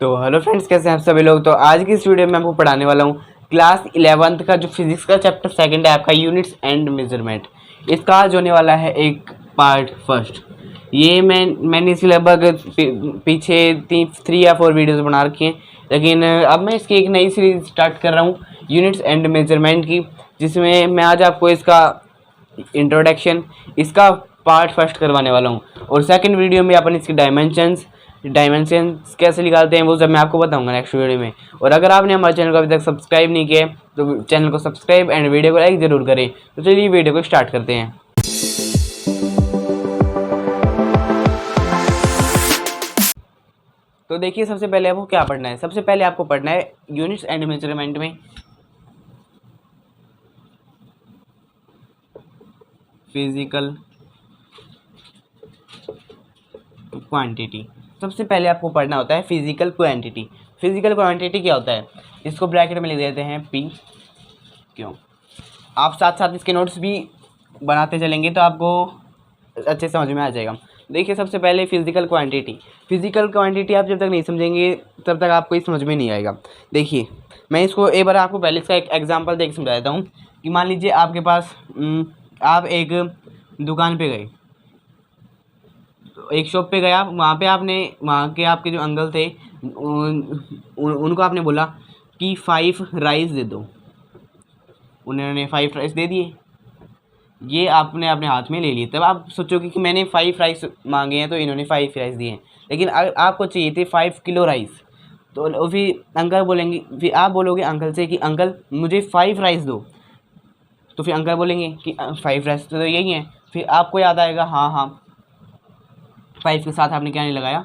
तो hello friends, कैसे हैं आप सभी लोग। तो आज की इस वीडियो में आपको पढ़ाने वाला हूँ क्लास 11th का जो फिजिक्स का चैप्टर सेकंड है आपका, यूनिट्स एंड मेजरमेंट। इसका आज होने वाला है एक पार्ट फर्स्ट। ये मैंने इसकी लगभग पीछे 3 या 4 वीडियोस बना रखी हैं, लेकिन अब मैं इसकी एक नई सीरीज स्टार्ट कर रहा हूँ यूनिट्स एंड मेजरमेंट की, जिसमें मैं आज आपको इसका इंट्रोडक्शन, इसका पार्ट फर्स्ट करवाने वाला हूँ। और सेकंड वीडियो में अपन इसकी डायमेंशंस कैसे निकालते हैं वो सब मैं आपको बताऊंगा नेक्स्ट वीडियो में। और अगर आपने हमारे चैनल को अभी तक सब्सक्राइब नहीं किया तो चैनल को सब्सक्राइब एंड वीडियो को लाइक ज़रूर करें। तो चलिए वीडियो को स्टार्ट करते हैं। तो देखिए, सबसे पहले आपको क्या पढ़ना है। सबसे पहले आपको पढ़ना है यूनिट्स एंड मेजरमेंट में फिजिकल क्वांटिटी। सबसे पहले आपको पढ़ना होता है फिजिकल क्वांटिटी। फिजिकल क्वांटिटी क्या होता है, इसको ब्रैकेट में लिख देते हैं पी क्यों। आप साथ साथ इसके नोट्स भी बनाते चलेंगे तो आपको अच्छे समझ में आ जाएगा। देखिए, सबसे पहले फिजिकल क्वांटिटी आप जब तक नहीं समझेंगे तब तक आपको समझ में नहीं आएगा। देखिए, मैं इसको एक बार आपको पहले इसका एक एग्जांपल देख समझा देता हूँ कि मान लीजिए आपके पास आप एक दुकान पे गए, एक शॉप पे गया, वहाँ पे आपने वहाँ के आपके जो अंकल थे उनको आपने बोला कि 5 राइस दे दो। उन्होंने 5 राइस दे दिए, ये आपने अपने हाथ में ले लिए। तब आप सोचोगे कि मैंने 5 राइस मांगे हैं तो इन्होंने 5 राइस दिए हैं, लेकिन अगर आपको चाहिए थे 5 किलो राइस, तो फिर अंकल बोलेंगे, फिर आप बोलोगे अंकल से कि अंकल मुझे 5 राइस दो, तो फिर अंकल बोलेंगे कि 5 राइस तो यही है। फिर आपको याद आएगा, हाँ 5 के साथ आपने क्या नहीं लगाया,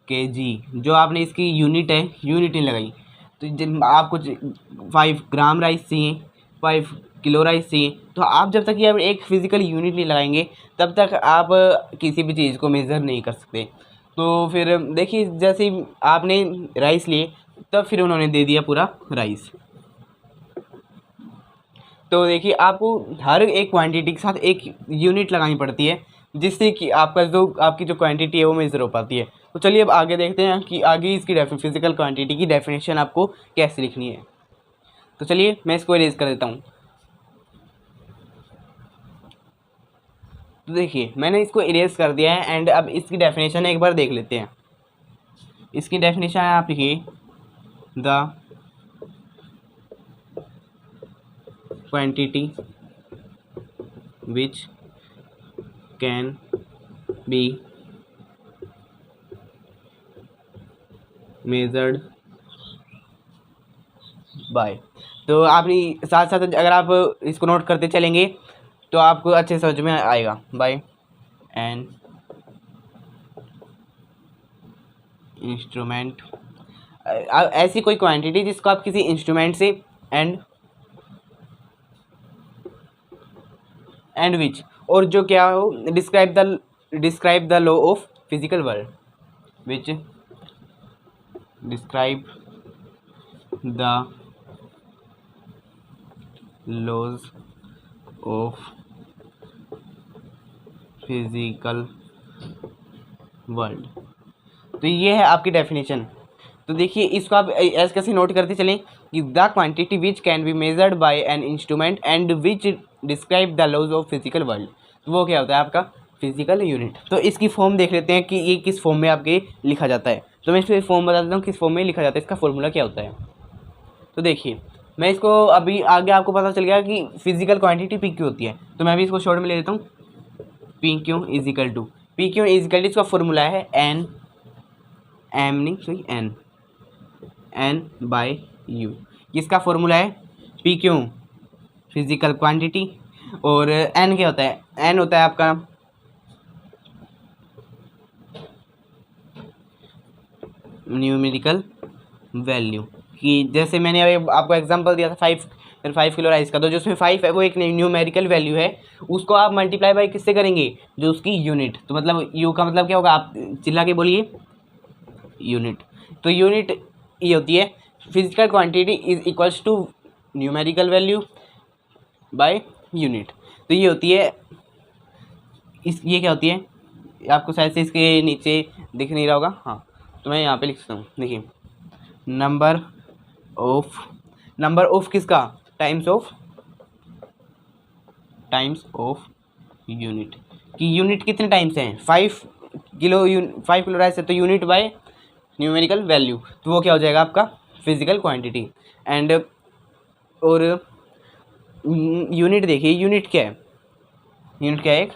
केजी, जो आपने इसकी यूनिट है, यूनिट नहीं लगाई। तो जब आपको 5 ग्राम राइस चाहिए, 5 किलो राइस चाहिए, तो आप जब तक ये एक फिजिकल यूनिट नहीं लगाएंगे तब तक आप किसी भी चीज़ को मेज़र नहीं कर सकते। तो फिर देखिए, जैसे ही आपने राइस लिए तब फिर उन्होंने दे दिया पूरा राइस। तो देखिए, आपको हर एक क्वांटिटी के साथ एक यूनिट लगानी पड़ती है, जिससे कि आपकी जो क्वांटिटी है वो मेज़र हो पाती है। तो चलिए अब आगे देखते हैं कि आगे इसकी फिजिकल क्वांटिटी की डेफिनेशन आपको कैसे लिखनी है। तो चलिए मैं इसको इरेज कर देता हूँ। तो देखिए, मैंने इसको इरेज कर दिया है एंड अब इसकी डेफिनेशन एक बार देख लेते हैं। इसकी डेफिनेशन है, आप लिखिए the quantity which can be measured bye. तो आपने साथ साथ अगर आप इसको नोट करते चलेंगे तो आपको अच्छे से समझ में आएगा। बाय एन इंस्ट्रूमेंट, ऐसी कोई क्वांटिटी जिसको आप किसी इंस्ट्रूमेंट से एंड विच, और जो क्या हो, describe the law of physical world, which describe the laws of physical world. तो ये है आपकी डेफिनेशन। तो देखिए, इसको आप ऐसे कैसे नोट करते चलें कि the quantity which can be measured by an instrument and which describe the laws of physical world. तो वो क्या होता है, आपका फिजिकल यूनिट। तो इसकी फॉर्म देख लेते हैं कि ये किस फॉर्म में आपके लिखा जाता है। तो मैं इसको फॉर्म बता देता हूँ किस फॉर्म में लिखा जाता है, इसका फॉर्मूला क्या होता है। तो देखिए, मैं इसको अभी आगे आपको पता चल गया कि फिजिकल क्वांटिटी पी क्यू होती है, तो मैं अभी इसको शॉर्ट में ले लेता हूँ। पी क्यू इजिकल इसका फॉर्मूला है एन बाय यू। किसका फॉर्मूला है, पी क्यू फिजिकल क्वांटिटी, और एन क्या होता है, एन होता है आपका न्यूमेरिकल वैल्यू। कि जैसे मैंने अभी आपको एग्जांपल दिया था 5 किलो राइस का, तो जो उसमें 5 है वो एक न्यूमेरिकल वैल्यू है, उसको आप मल्टीप्लाई बाय किससे करेंगे, जो उसकी यूनिट। तो मतलब यू का मतलब क्या होगा, आप चिल्ला के बोलिए, यूनिट। तो यूनिट ये होती है physical quantity is equals to numerical value by unit. तो ये होती है ये क्या होती है, आपको शायद से इसके नीचे दिख नहीं रहा होगा, हाँ तो मैं यहाँ पे लिख सकता हूँ। देखिए, नंबर ऑफ किसका, टाइम्स ऑफ यूनिट, कि यूनिट कितने टाइम्स हैं, 5 किलो राइस है, तो यूनिट बाय न्यूमेरिकल वैल्यू, तो वो क्या हो जाएगा आपका फिजिकल क्वांटिटी। एंड और यूनिट देखिए, यूनिट क्या है, एक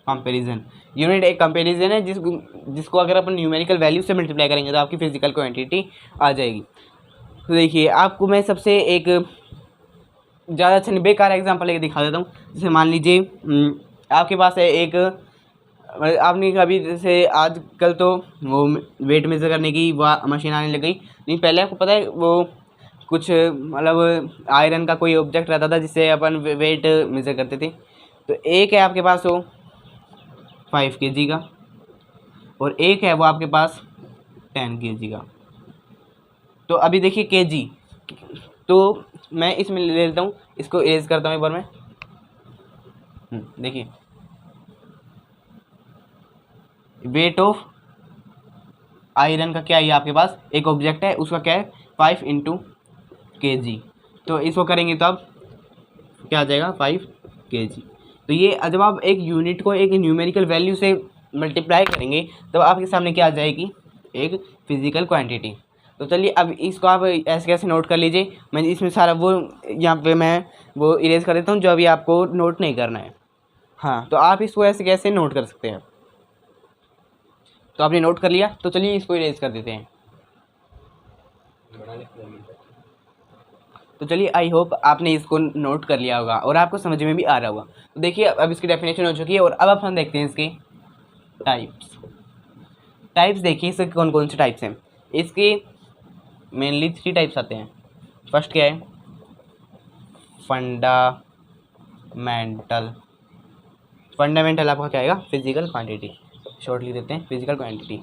कंपैरिजन, यूनिट एक कंपैरिजन है जिसको अगर अपन न्यूमेरिकल वैल्यू से मल्टीप्लाई करेंगे तो आपकी फिजिकल क्वांटिटी आ जाएगी। तो देखिए आपको मैं सबसे एक ज़्यादा अच्छा नहीं बेकार एग्जांपल लेके दिखा देता हूँ। जैसे मान लीजिए आपके पास है एक, आपने कभी जैसे आजकल तो वो वेट मेज़र करने की वह मशीन आने लग गई, नहीं पहले आपको पता है वो कुछ मतलब आयरन का कोई ऑब्जेक्ट रहता था जिससे अपन वेट मेज़र करते थे। तो एक है आपके पास वो 5 kg का, और एक है वो आपके पास 10 kg का। तो अभी देखिए kg, तो मैं इसमें ले लेता हूँ, इसको इरेज करता हूँ एक बार मैं। देखिए वेट ऑफ आयरन का क्या है, आपके पास एक ऑब्जेक्ट है उसका क्या है 5 × kg, तो इसको करेंगे तो अब क्या आ जाएगा 5 kg। तो ये जब आप एक यूनिट को एक न्यूमेरिकल वैल्यू से मल्टीप्लाई करेंगे तब आपके सामने क्या आ जाएगी, एक फिजिकल क्वांटिटी। तो चलिए अब इसको आप ऐसे कैसे नोट कर लीजिए, मैं इसमें सारा वो यहाँ पे मैं वो इरेज कर देता हूँ जो अभी आपको नोट नहीं करना है। हाँ, तो आप इसको ऐसे कैसे नोट कर सकते हैं, तो आपने नोट कर लिया, तो चलिए इसको इरेज कर देते हैं। तो चलिए आई होप आपने इसको नोट कर लिया होगा और आपको समझ में भी आ रहा होगा। तो देखिए अब इसकी डेफिनेशन हो चुकी है और अब हम देखते हैं इसके टाइप्स देखिए इसके कौन कौन से टाइप्स हैं। इसके मेनली 3 टाइप्स आते हैं। फर्स्ट क्या है, फंडामेंटल आपका क्या आएगा, फिजिकल क्वांटिटी, शॉर्ट लिख देते हैं फिजिकल क्वांटिटी।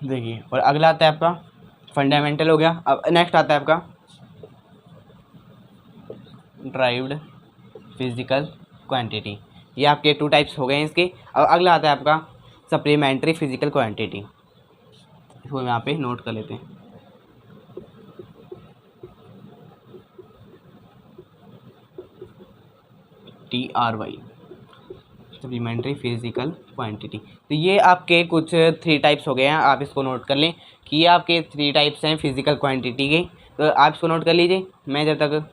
देखिए और अगला आता है आपका फंडामेंटल हो गया। अब नेक्स्ट आता है आपका ड्राइव्ड फिजिकल क्वांटिटी, ये आपके 2 टाइप्स हो गए हैं इसके। अब अगला आता है आपका सप्लीमेंट्री फिजिकल क्वांटिटी, इसको यहाँ पे नोट कर लेते हैं। TRY supplementary physical quantity. तो ये आपके कुछ 3 टाइप्स हो गए हैं, आप इसको नोट कर लें कि ये आपके 3 टाइप्स हैं फिजिकल क्वांटिटी के। तो आप इसको नोट कर लीजिए, मैं जब तक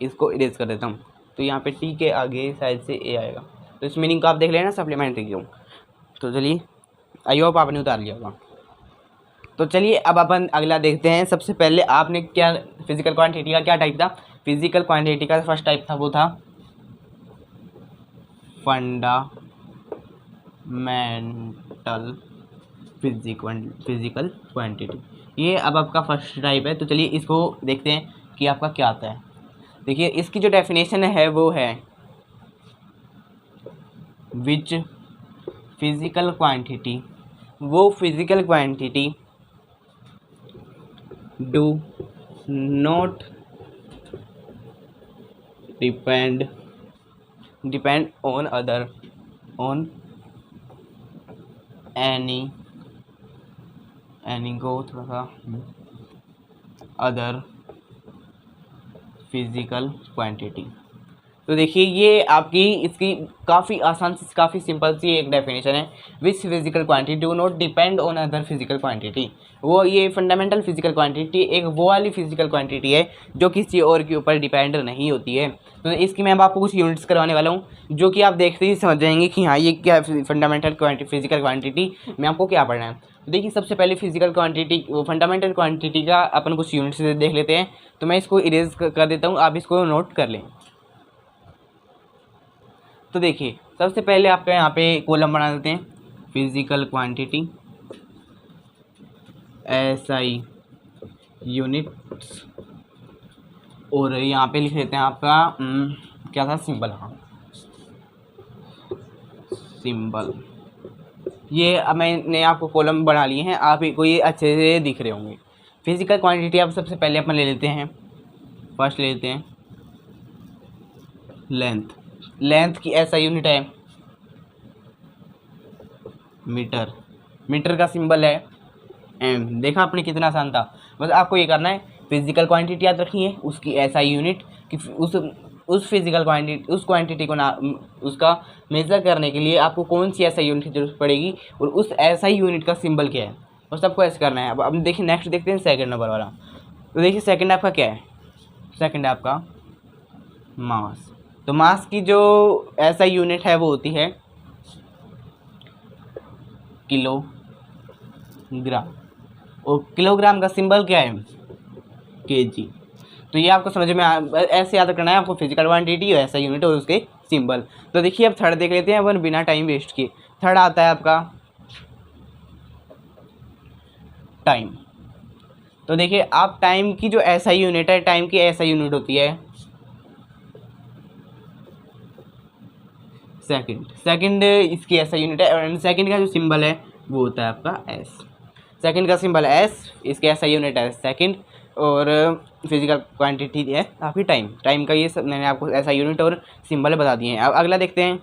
इसको इरेज कर देता हूँ। तो यहाँ पे T के आगे साइड से A आएगा, तो इस मीनिंग को आप देख लेना सप्लीमेंट्री क्यों। तो चलिए आई होप आपने उतार लिया होगा। तो चलिए अब अपन अगला देखते हैं। सबसे पहले आपने क्या फिजिकल क्वांटिटी का क्या टाइप था, फिजिकल क्वांटिटी का फर्स्ट टाइप था वो था फंडामेंटल फिजिकल क्वांटिटी। ये अब आपका फर्स्ट टाइप है। तो चलिए इसको देखते हैं कि आपका क्या आता है। देखिए इसकी जो डेफिनेशन है वो है विच फिजिकल क्वांटिटी, वो physical quantity do not depend on any go थोड़ा सा अदर फिजिकल क्वांटिटी। तो देखिए ये आपकी इसकी काफ़ी आसान सी काफ़ी सिंपल सी एक डेफिनेशन है, which physical quantity do not depend on other physical quantity. वो ये फंडामेंटल फिजिकल क्वांटिटी एक वो वाली फिजिकल क्वांटिटी है जो किसी और के ऊपर डिपेंड नहीं होती है। तो इसकी मैं अब आपको कुछ यूनिट्स करवाने वाला हूँ जो कि आप देखते ही समझ जाएंगे कि हाँ ये क्या फंडामेंटल फिजिकल क्वांटिटी में आपको क्या पढ़ना है। तो देखिए सबसे पहले फिजिकल क्वांटिटी वो फंडामेंटल क्वांटिटी का अपन कुछ यूनिट्स देख लेते हैं। तो मैं इसको इरेज कर देता हूँ, आप इसको नोट कर लें। तो देखिए सबसे पहले आपका यहाँ पे कॉलम बना देते हैं फिजिकल क्वांटिटी SI यूनिट्स, और यहाँ पे लिख लेते हैं आपका क्या था सिंबल, हाँ सिंबल। ये अब मैंने आपको कॉलम बना लिए हैं, आप को ये अच्छे से दिख रहे होंगे। फिजिकल क्वांटिटी अब सबसे पहले अपन ले लेते हैं, फर्स्ट ले लेते हैं लेंथ की SI यूनिट है मीटर, मीटर का सिंबल है एम। देखा आपने कितना आसान था। बस आपको ये करना है, फिजिकल क्वांटिटी याद रखनी है, उसकी एसआई यूनिट कि उस फिजिकल क्वांटिटी, उस क्वांटिटी को ना उसका मेज़र करने के लिए आपको कौन सी एसआई यूनिट की जरूरत पड़ेगी और उस एसआई यूनिट का सिंबल क्या है, बस आपको ऐसे करना है। अब देखिए नेक्स्ट देखते हैं सेकंड नंबर वाला। तो देखिए सेकंड आपका क्या है, सेकंड है आपका मास। तो मास की जो एसआई यूनिट है वो होती है किलोग्राम, और किलोग्राम का सिंबल क्या है, केजी। तो ये आपको समझ में ऐसे याद करना है आपको, फिजिकल क्वांटिटी ऐसा यूनिट और उसके सिंबल। तो देखिए अब थर्ड देख लेते हैं अपन बिना टाइम वेस्ट किए। थर्ड आता है आपका टाइम। तो देखिए आप टाइम की जो ऐसा यूनिट है, टाइम की ऐसा यूनिट होती है सेकंड। सेकंड इसकी ऐसा यूनिट है, और सेकंड का जो सिंबल है वो होता है आपका एस। सेकंड का सिंबल है एस, इसकी ऐसा यूनिट है सेकंड, और फिजिकल क्वांटिटी है आपकी टाइम। टाइम का ये सब मैंने आपको ऐसा यूनिट और सिंबल बता दिए हैं। अब अगला देखते हैं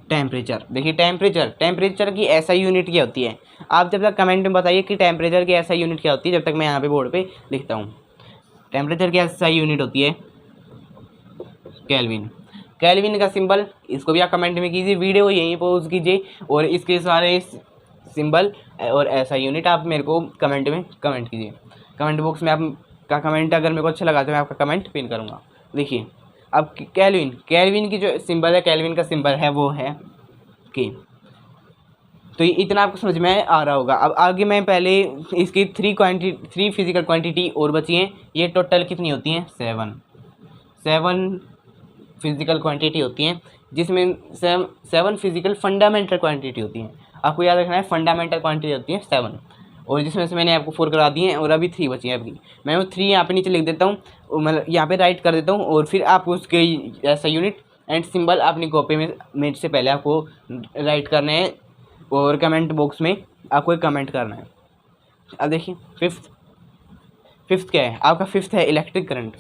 टेम्परेचर। देखिए टेम्परेचर की ऐसा यूनिट क्या होती है, आप जब तक कमेंट में बताइए कि टेम्परेचर की ऐसा यूनिट क्या होती है, जब तक मैं यहाँ पे बोर्ड पे लिखता हूँ। टेम्परेचर की ऐसा यूनिट होती है केल्विन। केल्विन का सिंबल, इसको भी आप कमेंट में कीजिए, वीडियो यहीं पॉज कीजिए और इसके सारे सिंबल और ऐसा यूनिट आप मेरे को कमेंट में कमेंट कीजिए। कमेंट बॉक्स में आपका कमेंट अगर मेरे को अच्छा लगा तो मैं आपका कमेंट पिन करूँगा। देखिए अब केल्विन की जो सिंबल है, केल्विन का सिंबल है वो है के। तो ये इतना आपको समझ में आ रहा होगा। अब आगे मैं पहले इसकी थ्री फिजिकल क्वांटिटी और बची हैं, ये टोटल कितनी होती हैं, 7 फिजिकल क्वांटिटी होती हैं, जिसमें 7 फिजिकल फंडामेंटल क्वांटिटी होती हैं। आपको याद रखना है फंडामेंटल क्वांटिटी होती है 7, और जिसमें से मैंने आपको 4 करा दिए हैं और अभी 3 बची हैं आपकी। मैं वो 3 यहाँ पे नीचे लिख देता हूँ, मतलब यहाँ पे राइट कर देता हूँ, और फिर आपको उसके ऐसा यूनिट एंड सिंबल अपनी कॉपी में से पहले आपको राइट करने हैं और कमेंट बॉक्स में आपको एक कमेंट करना है। अब देखिए फिफ्थ क्या है आपका, फिफ्थ है इलेक्ट्रिक करंट।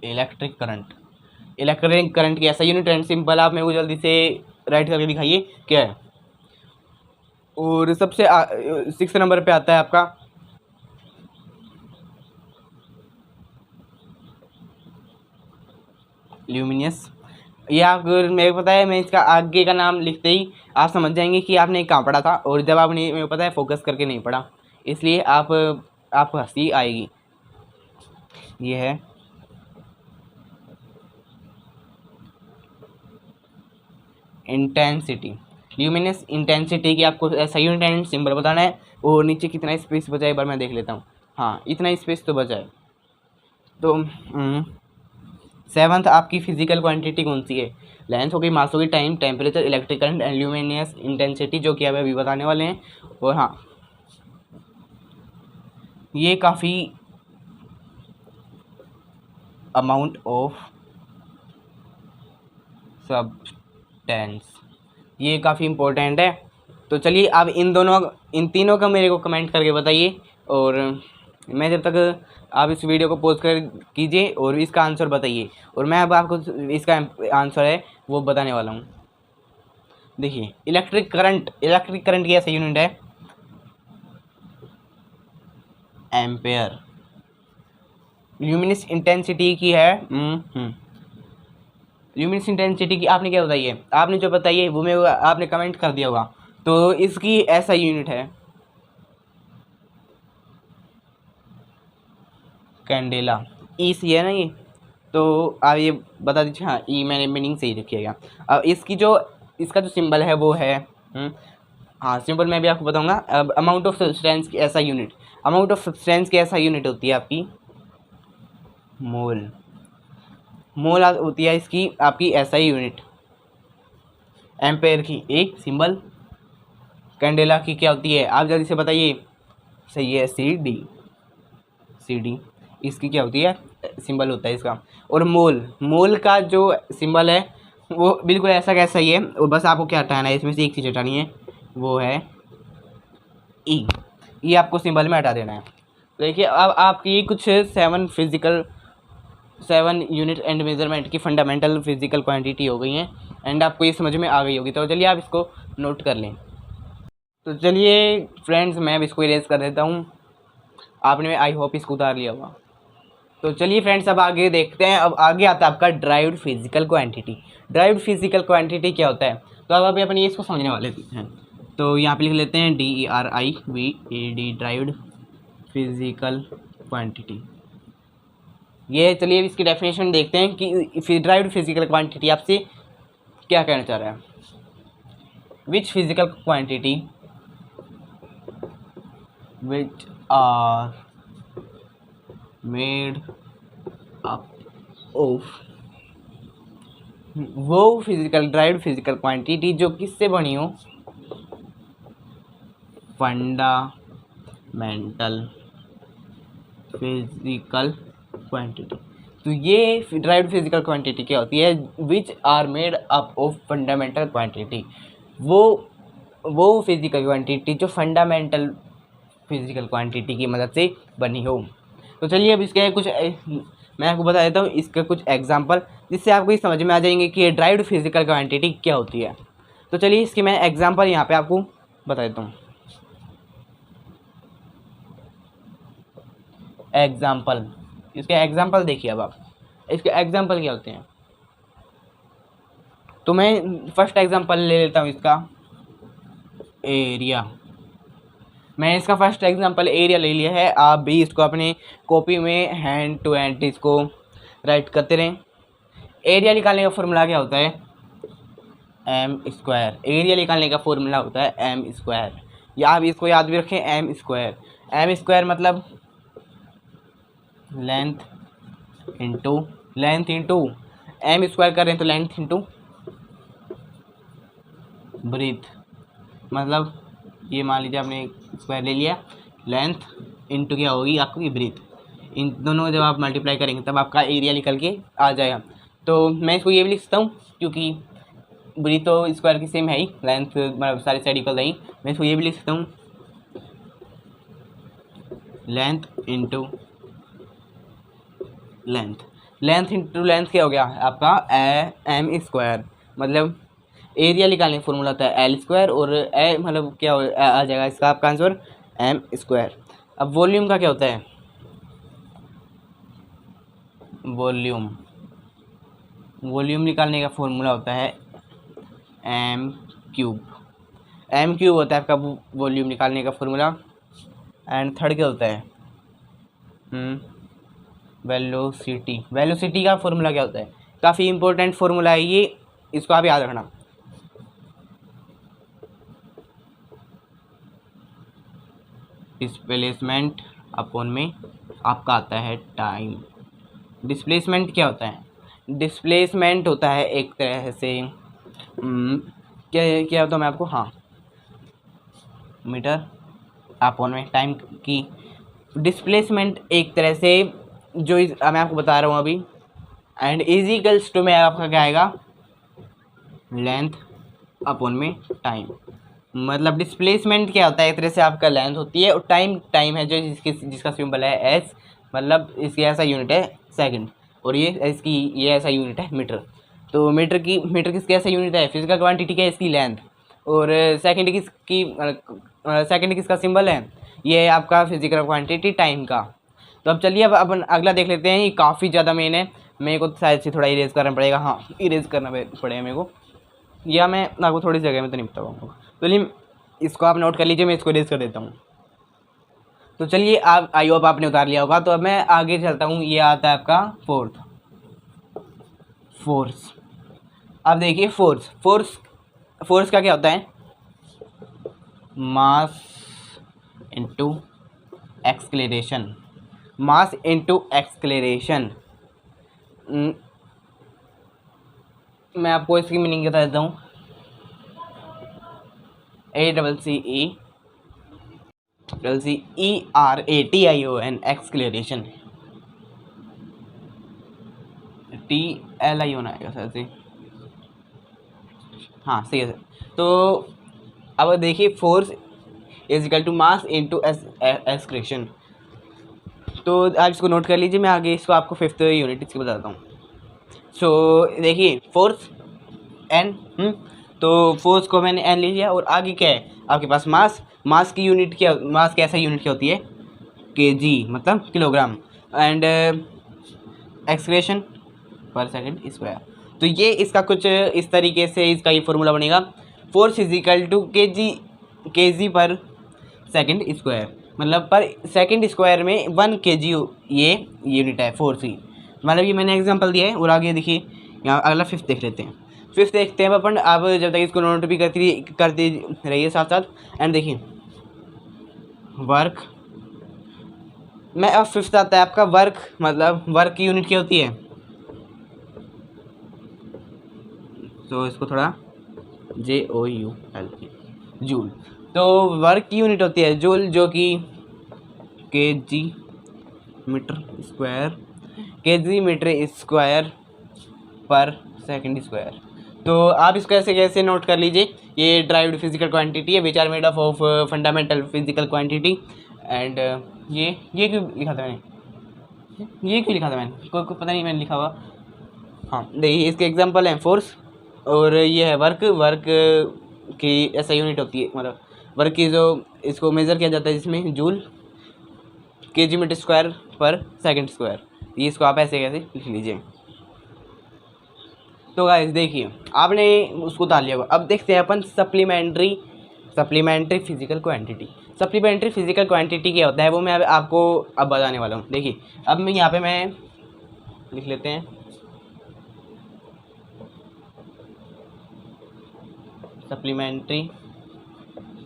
इलेक्ट्रिक करंट की ऐसा यूनिट एंड सिंबल आप मेरे को जल्दी से राइट करके दिखाइए क्या है। और सबसे 6 नंबर पे आता है आपका ल्यूमिनियस। ये अगर मेरे को पता है, मैं इसका आगे का नाम लिखते ही आप समझ जाएंगे कि आपने कहाँ पढ़ा था, और जब आपने मेरे को पता है फोकस करके नहीं पढ़ा, इसलिए आपको हंसी आएगी। ये है इंटेंसिटी, ल्यूमिनस इंटेंसिटी की आपको ऐसा यूनिट एंड सिंबल बताना है। और नीचे कितना स्पेस बचा है एक बार मैं देख लेता हूँ। हाँ इतना स्पेस तो बचा है। तो 7th आपकी फिजिकल क्वांटिटी कौन सी है, लेंथ हो गई, मास हो गई, time, temperature, electric current and luminous intensity, जो कि अभी बताने वाले हैं। और हाँ ये काफ़ी अमाउंट ऑफ सब्सटेंस, ये काफ़ी इम्पोर्टेंट है। तो चलिए आप इन तीनों का मेरे को कमेंट करके बताइए, और मैं जब तक आप इस वीडियो को पॉज कर कीजिए और इसका आंसर बताइए, और मैं अब आपको इसका आंसर है वो बताने वाला हूँ। देखिए इलेक्ट्रिक करंट की ऐसा यूनिट है एम्पेयर। ल्यूमिनस इंटेंसिटी की है ल्यूमिनस इंटेंसिटी की आपने क्या बताई है, आपने जो बताई है वो मैं आपने कमेंट कर दिया होगा। तो इसकी ऐसा यूनिट है कैंडेला। ई सी है ना ये, तो आप ये बता दीजिए। हाँ ई मैंने मीनिंग से ही रखिएगा। अब इसका जो सिंबल है वो है हाँ सिंबल मैं भी आपको बताऊंगा। अब अमाउंट ऑफ सब्सटेंस की ऐसा यूनिट, अमाउंट ऑफ सब्सटेंस की ऐसा यूनिट होती है आपकी मोल होती है इसकी आपकी ऐसा यूनिट। एम्पेयर की एक सिंबल, कैंडेला की क्या होती है आप जल्दी से बताइए। सही है सी डी, इसकी क्या होती है, सिंबल होता है इसका। और मोल का जो सिंबल है वो बिल्कुल ऐसा कैसा ही है, और बस आपको क्या हटाना है, इसमें से एक चीज़ हटानी है, वो है ई। ये आपको सिंबल में हटा देना है। देखिए अब आपकी कुछ 7 यूनिट एंड मेजरमेंट की फंडामेंटल फिजिकल क्वांटिटी हो गई हैं एंड आपको ये समझ में आ गई होगी। तो चलिए आप इसको नोट कर लें। तो चलिए फ्रेंड्स, मैं अब इसको इरेज कर देता हूँ। आपने आई होप इसको उतार लिया होगा। तो चलिए फ्रेंड्स, अब आगे देखते हैं। अब आगे आता है आपका derived physical quantity. Derived physical quantity क्या होता है, तो अब अभी अपन ये इसको समझने वाले हैं। तो यहाँ पे लिख लेते हैं DERIVAD, ड्राइव्ड फिजिकल क्वांटिटी। ये चलिए इसकी डेफिनेशन देखते हैं कि ड्राइव्ड फिजिकल क्वांटिटी आपसे क्या कहना चाह रहा है। Which physical quantity which are made up of, वो फिजिकल ड्राइव्ड फिजिकल क्वांटिटी जो किससे बनी हो, फंडामेंटल फिजिकल क्वांटिटी। तो ये ड्राइव्ड फिजिकल क्वांटिटी क्या होती है, which are made up of fundamental quantity, वो फिजिकल क्वांटिटी जो फंडामेंटल फिजिकल क्वांटिटी की मदद से बनी हो। तो चलिए अब इसके कुछ मैं आपको बता देता हूँ इसके कुछ एग्जांपल, जिससे आपको ये समझ में आ जाएंगे कि ये ड्राइव्ड फिजिकल क्वांटिटी क्या होती है। तो चलिए इसके मैं एग्जांपल यहाँ पे आपको बता देता हूँ। एग्जांपल, इसके एग्जांपल देखिए। अब आप इसके एग्जांपल क्या होते हैं, तो मैं फर्स्ट एग्जांपल ले लेता हूँ इसका एरिया। मैं इसका फर्स्ट एग्जांपल एरिया ले लिया है। आप भी इसको अपने कॉपी में हैंड टू हैंड इसको राइट करते रहें। एरिया निकालने का फॉर्मूला क्या होता है, एम स्क्वायर। एरिया निकालने का फॉर्मूला होता है एम स्क्वायर, या आप इसको याद भी रखें एम स्क्वायर। एम स्क्वायर मतलब लेंथ इंटू एम स्क्वायर कर रहे हैं तो लेंथ इंटू ब्रीथ, मतलब ये मान लीजिए आपने स्क्वायर ले लिया, लेंथ इंटू क्या होगी आपकी ब्रीथ। इन दोनों जब आप मल्टीप्लाई करेंगे तब आपका एरिया निकल के आ जाएगा। तो मैं इसको ये भी लिख सकता हूँ, क्योंकि ब्रीथ तो स्क्वायर की सेम है ही, लेंथ मतलब सारी साइड इक्वल नहीं। मैं इसको ये भी लिख सकता हूँ, लेंथ इंटू लेंथ क्या हो गया आपका एम स्क्वायर। मतलब एरिया निकालने का फॉर्मूला होता है एल स्क्वायर, और ए मतलब क्या आ जाएगा इसका आपका आंसर एम स्क्वायर। अब वॉल्यूम का क्या होता है, वॉल्यूम निकालने का फॉर्मूला होता है एम क्यूब होता है आपका वॉल्यूम निकालने का फॉर्मूला। एंड थर्ड क्या होता है, वेलोसिटी का फॉर्मूला क्या होता है, काफ़ी इंपॉर्टेंट फॉर्मूला है ये, इसको आप याद रखना। डिस्प्लेसमेंट अपॉन में आपका आता है टाइम। डिस्प्लेसमेंट क्या होता है, डिस्प्लेसमेंट होता है एक तरह से क्या होता है मैं आपको, हाँ, मीटर अपॉन में टाइम की डिस्प्लेसमेंट एक तरह से जो मैं आपको बता रहा हूँ अभी। एंड इजिकल्स टू में आपका क्या आएगा, लेंथ अपॉन में टाइम। मतलब डिस्प्लेसमेंट क्या होता है, एक तरह से आपका लेंथ होती है, और टाइम है जो जिसका सिंबल है एस, मतलब इसकी ऐसा यूनिट है सेकंड, और ये ऐसा यूनिट है मीटर। तो मीटर किसकी ऐसा यूनिट है, फिजिकल क्वांटिटी क्या है इसकी लेंथ, और सेकंड किसका सिंबल है, ये है आपका फिजिकल क्वांटिटी टाइम का। तो अब चलिए अब अपन अगला देख लेते हैं। ये काफ़ी ज़्यादा मेन है, मेरे को शायद से थोड़ा इरेज करना पड़ेगा, हाँ इरेज करना पड़ेगा मेरे को, या मैं आपको थोड़ी जगह में तो नहीं बता पाऊँगा। चलिए इसको आप नोट कर लीजिए, मैं इसको इरेज कर देता हूँ। तो चलिए आप आई होप आपने उतार लिया होगा। तो अब मैं आगे चलता हूँ। ये आता है आपका फोर्स। अब देखिए फोर्स का क्या होता है, मास इंटू एक्सलेरेशन। मैं आपको इसकी मीनिंग बता देता हूँ, ACCERATION एक्सक्लेरेशन, TLION आएगा सर से, हाँ सही है सर। तो अब देखिए force is equal to mass into acceleration. तो आप इसको नोट कर लीजिए, मैं आगे इसको आपको 5th यूनिट इसकी बताता हूँ। सो देखिए फोर्स एन, तो फोर्स को मैंने एन ले लिया, और आगे क्या है आपके पास मास। मास की यूनिट क्या, मास कैसा यूनिट क्या होती है, केजी मतलब किलोग्राम, एंड एक्सक्रेशन पर सेकंड स्क्वायर। तो ये इसका कुछ इस तरीके से इसका ये फॉर्मूला बनेगा, force is equal to K G per second square, मतलब पर सेकंड स्क्वायर में 1 kg ये यूनिट है फोर्स की। मतलब ये मैंने एग्जांपल दिया है, और आगे देखिए यहाँ अगला 5th देख लेते हैं। 5th देखते हैं अपन, आप जब तक इसको नोट भी करती रहिए साथ साथ। एंड देखिए वर्क मैं अब 5th आता है आपका वर्क, मतलब वर्क की यूनिट क्या होती है, तो इसको थोड़ा JOUL जूल। तो वर्क की यूनिट होती है जूल, जो कि केजी मीटर स्क्वायर पर सेकंड स्क्वायर। तो आप इसको ऐसे कैसे नोट कर लीजिए, ये ड्राइव्ड फिजिकल क्वांटिटी है which are made of fundamental physical quantity. And ये क्यों लिखा था मैंने, ये क्यों लिखा था मैंने, कोई पता नहीं मैंने लिखा हुआ। हाँ देखिए इसके एग्जांपल हैं फोर्स, और ये है वर्क की ऐसा यूनिट होती है, मतलब वर्क की जो इसको मेज़र किया जाता है जिसमें जूल केजी मीटर स्क्वायर पर सेकंड स्क्वायर। ये इसको आप ऐसे कैसे लिख लीजिए। तो गाइस देखिए आपने उसको उतार लिया होगा। अब देखते हैं अपन supplementary physical quantity. Supplementary physical quantity क्या होता है वो मैं आपको अब बताने वाला हूँ। देखिए अब मैं यहाँ पे मैं लिख लेते हैं सप्लीमेंट्री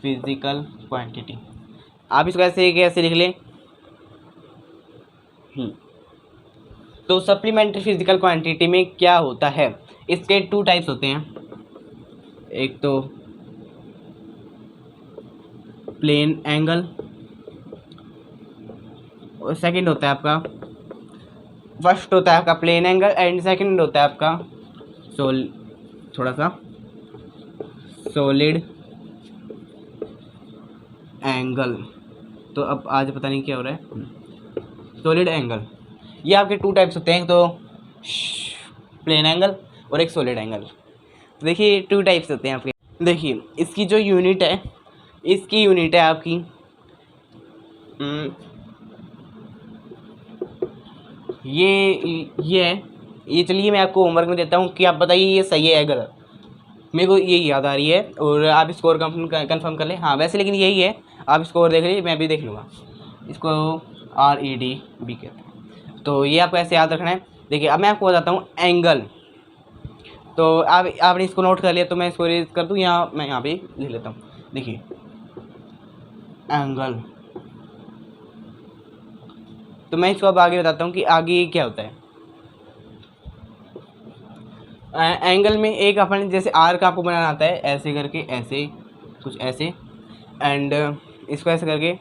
फिजिकल क्वांटिटी। आप इसको ऐसे कैसे लिख लें, तो सप्लीमेंट्री फिजिकल क्वांटिटी में क्या होता है, इसके 2 टाइप्स होते हैं। एक तो प्लेन एंगल, और सेकंड होता है आपका, फर्स्ट होता है आपका प्लेन एंगल एंड सेकंड होता है आपका सॉलिड एंगल। तो अब आज पता नहीं क्या हो रहा है, सॉलिड एंगल। ये आपके 2 टाइप्स होते हैं, तो प्लेन एंगल और एक सॉलिड एंगल। तो देखिए 2 टाइप्स होते हैं आपके। देखिए इसकी जो यूनिट है, इसकी यूनिट है आपकी ये चलिए मैं आपको होमवर्क में देता हूँ कि आप बताइए ये सही है या गलत। मेरे को ये याद आ रही है, और आप स्कोर कंफर्म कर लें। हाँ वैसे लेकिन यही है, आप स्कोर देख लीजिए, मैं भी देख लूँगा। इसको REDB कहते हैं। तो ये आपको ऐसे याद रखना है। देखिए अब मैं आपको बताता हूँ एंगल। तो आपने इसको नोट कर लिया, तो मैं इसको रेज कर दूँ, यहाँ मैं यहाँ पे लिख लेता हूँ। देखिए एंगल, तो मैं इसको अब आगे बताता हूँ कि आगे क्या होता है। एंगल में एक अपन जैसे आर्क आपको बनाना आता है, ऐसे करके, ऐसे कुछ ऐसे, एंड इसको ऐसे करके,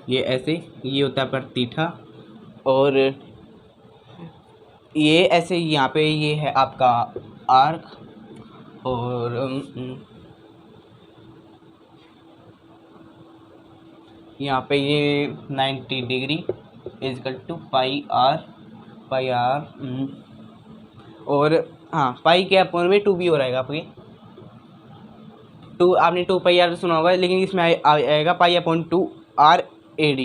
ये ऐसे, ये होता है पर तीठा, और ये ऐसे यहाँ पे ये है आपका आर्क, और यहाँ पे ये 90 degree is equal to pi R, और हाँ पाई के अपन में 2 भी हो रहेगा आपकी 2, आपने 2 पाई आर सुना होगा, लेकिन इसमें आएगा pi upon 2 RAD,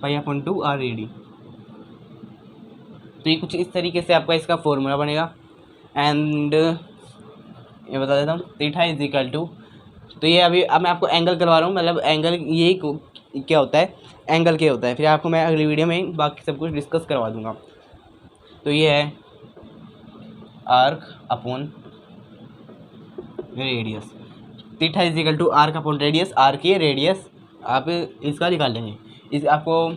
pi upon 2 RAD। तो ये कुछ इस तरीके से आपका इसका फॉर्मूला बनेगा। एंड ये बता देता हूँ, थीटा इज इक्वल टू, तो ये अभी अब मैं आपको एंगल करवा रहा हूँ, मतलब एंगल ये क्या होता है, एंगल क्या होता है, फिर आपको मैं अगली वीडियो में बाकी सब कुछ डिस्कस करवा दूँगा। तो ये है arc upon radius, theta is equal to arc upon radius. Arc की रेडियस आप इसका निकाल लेंगे, इस आपको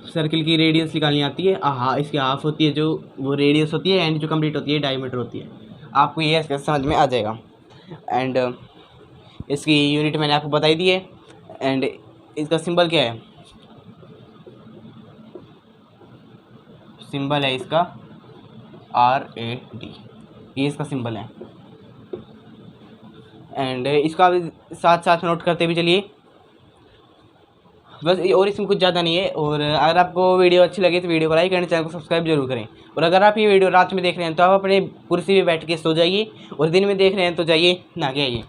सर्किल की रेडियस निकालनी आती है, हाँ इसकी हाफ होती है जो वो रेडियस होती है, एंड जो कंप्लीट होती है डायमीटर होती है। आपको ये समझ में आ जाएगा। एंड इसकी यूनिट मैंने आपको बताई दी है। एंड इसका सिंबल क्या है, सिंबल है इसका RAD, ये इसका सिंबल है। एंड इसको आप साथ साथ नोट करते भी चलिए बस। और इसमें कुछ ज़्यादा नहीं है। और अगर आपको वीडियो अच्छी लगे तो वीडियो को लाइक एंड चैनल को सब्सक्राइब जरूर करें। और अगर आप ये वीडियो रात में देख रहे हैं तो आप अपने कुर्सी पे बैठ के सो जाइए, और दिन में देख रहे हैं तो जाइए नहा के आइए।